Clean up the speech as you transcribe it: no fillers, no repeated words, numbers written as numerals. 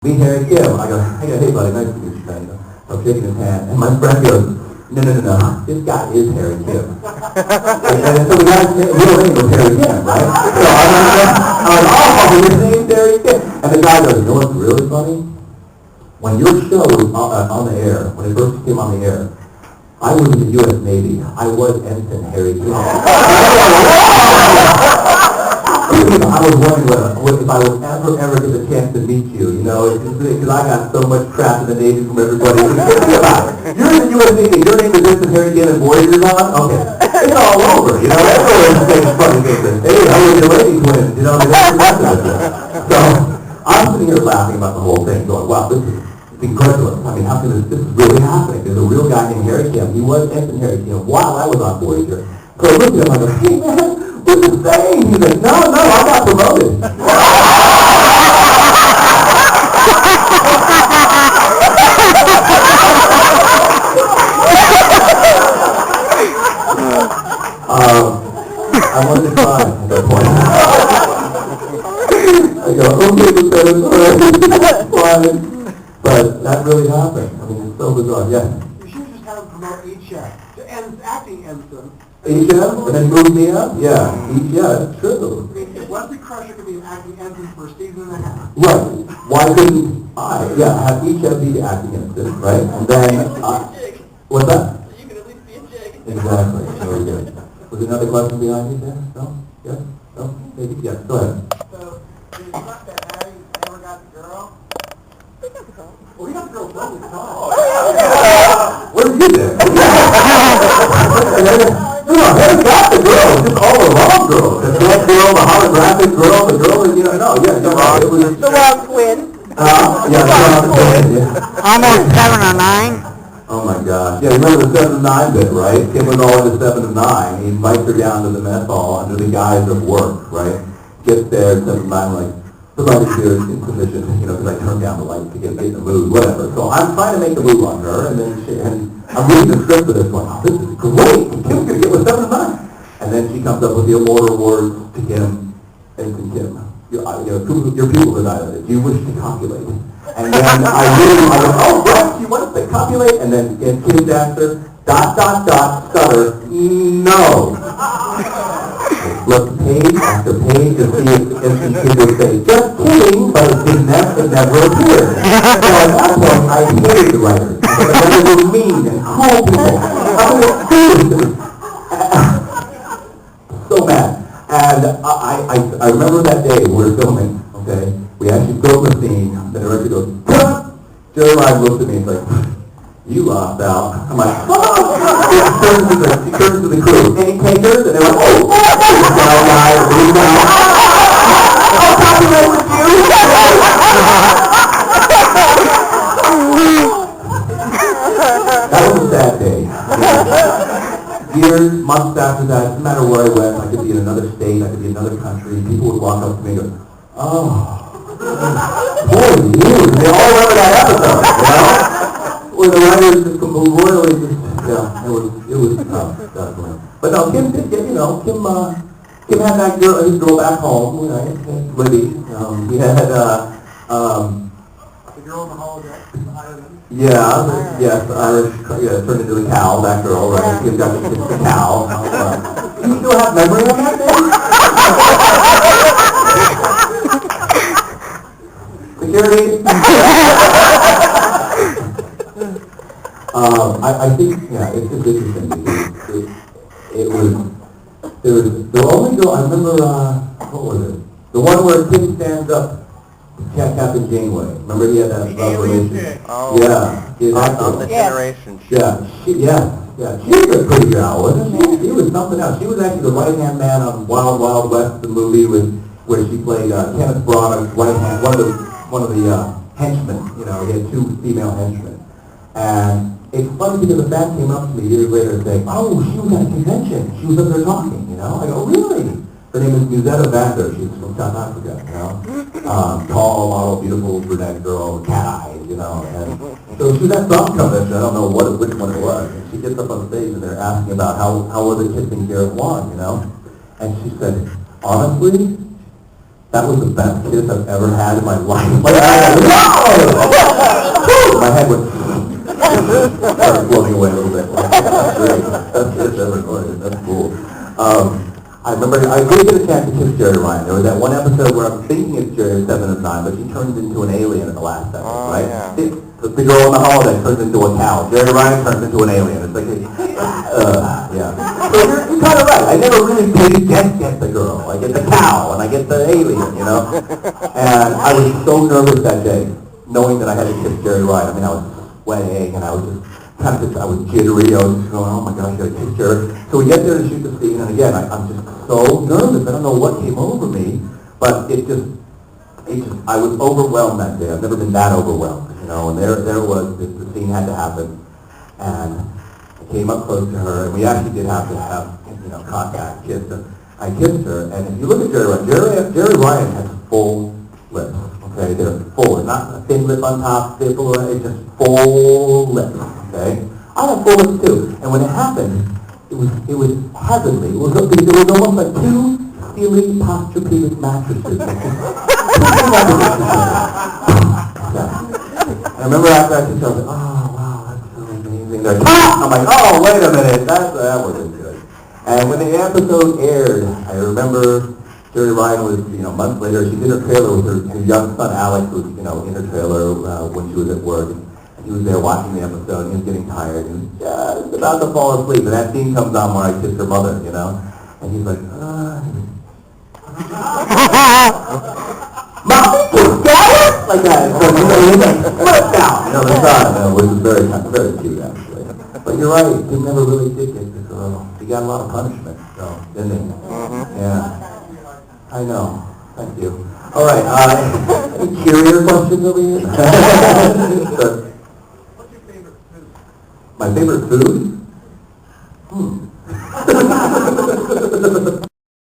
me, Harry Kim. I go, hey buddy, nice to meet you, man. I'm shaking his hand, and my friend goes, no, this guy is Harry Kim. and so the guy's real name was Harry Kim, right? So I'm like, oh, his name's Harry Kim. And the guy goes, you know what's really funny? When your show was on the air, when it first came on the air, I was in the U.S. Navy. I was Ensign Harry Kim. I was wondering if I would ever get a chance to meet you, because I got so much crap in the Navy from everybody. Think about it. You're in the U.S. Navy, your name is Ensign Harry Kim and Voyager's on? Okay. It's all over, Everyone's saying funny things. Hey, how are the lady twins? So, I'm sitting here laughing about the whole thing, going, wow, this is incredible. I mean, how can this is really happening? There's a real guy named Harry Kim. He was Ensign Harry Kim while I was on Voyager. So I looked at him, I go, hey man, what's the saying? He's like, no, I got promoted. I wanted to cry at that point. I go, okay, that's fine. But that really happened. I mean, it's so bizarre. Yeah. You should just have him promote HF to acting ensign. HF? And then move me up? Yeah. Yeah, it's true. I mean, if Wesley Crusher could be an acting ensign for a season and a half. Right. Why couldn't I? Yeah, have HF be the acting ensign, right? And then, what's that? So you can at least be a jig. Exactly. Very good. Was there another question behind you there? No? Yes? No? Maybe? Yes. Go ahead. So, did it suck that Harry never got the girl? Well, he got the girl plenty of times. What did you do? No, Harry got the girl. Just all the wrong girls. The black girl, the holographic girl, the girl that, you're right. It was The wrong twin. yeah, the wrong twin, yeah. Almost 7 or 9. Oh my gosh. Yeah, remember the 7 to 9 bit, right? Kim was all into 7 to 9. He invites her down to the mess hall under the guise of work, right? Gets there, 7 to 9, like, the light is insufficient, because I turned down the light to get in the mood, whatever. So I'm trying to make the move on her, and I'm reading the script for this one. Oh, this is great. Kim's going to get with 7 to 9. And then she comes up with the immortal words to Kim, Ensign Kim. Your pupil is dilated. You wish to copulate. And then I went, oh, what? She wants to copulate? And then Kim's answer, ... stutter, no. Look page after page to see if Ensign Kim would say, just kidding, but it never appeared. So at that point, I hated the writers. They were mean and cruel people. So mad. And I remember that day we were filming, okay? We actually filmed the scene. The director goes, cut! Jerry Ryan looks at me and he's like, you lost out. I'm like, oh! She turns to the crew. Any takers? And they're like, oh! I'll copyright with you! That was a sad day. Years, months after that, no matter where I went, I could be in another state, I could be in another country, people would walk up to me and go, oh, poor you. They all remember that episode, Where the writers just royally it was tough, definitely. But no, Kim did get, Kim had that girl, his girl back home, Libby. He had, The girl in the holodeck. yeah, yes, Irish, turned into the cow, that girl, right? Kim got the cow. Do you still have memory of that thing? Security? I think, it's just interesting because there was the only girl, I remember, what was it? The one where Kim stands up, Captain Janeway. Remember he had that relation? Oh. Yeah. On the generation show. Yeah. She was a pretty gal, wasn't she? She was something else. She was actually the right-hand man on Wild Wild West, the movie where she played Kenneth Branagh's right hand, one of the henchmen. He had 2 female henchmen. And it's funny because a fan came up to me years later and saying, oh, she was at a convention. She was up there talking, I go, really? Her name is Musetta Vander. She's from South Africa, tall, model, beautiful brunette girl, cat eyes, And so she was at some convention. I don't know which one it was. And she gets up on stage and they're asking about how was it kissing Garrett Wang, And she said, honestly, that was the best kiss I've ever had in my life. Like, wow! I did get a chance to kiss Jerry Ryan. There was that one episode where I'm thinking it's Jerry 7 of 9, but she turns into an alien in the last episode, Oh, right? yeah. The girl in the holiday turns into a cow. Jerry Ryan turns into an alien. It's like, yeah. So you're kind of right. I never really did get the girl. I get the cow, and I get the alien, you know? And I was so nervous that day, knowing that I had to kiss Jerry Ryan. I mean, I was sweating, and I was just I was jittery. I was just going, oh my gosh, I got to kiss Jerry. So we get there to shoot the scene, and again, I'm just so nervous. I don't know what came over me, but I was overwhelmed that day. I've never been that overwhelmed, you know, and there was, the scene had to happen, and I came up close to her, and we actually did have to have, you know, contact, kiss, and I kissed her, and if you look at Jerry Ryan has full lips, okay, they're full, not a thin lip on top, it's just full lips, okay? I have full lips too, and when it happened, it was heavenly. It was almost like two Sealy Posturepedic mattresses. I remember after I kissed her, I was like, oh wow, that's so amazing. They're like, I'm like, oh wait a minute, that wasn't good. And when the episode aired, I remember Jerry Ryan was, you know, months later, she's in her trailer with her young son Alex was, you know, in her trailer when she was at work. And he was there watching the episode, and he was getting tired, and he was just about to fall asleep. And that scene comes on where I kissed her mother, you know, and he's like, Mommy, together? Like that. So, you know, he's like, flipped out. You know, the son, which was very cute, actually. But you're right, he never really did get the girl. He got a lot of punishment, so, didn't he? Mm-hmm. Yeah. I know. Thank you. All right. Any curious questions over here? What's your favorite food? My favorite food?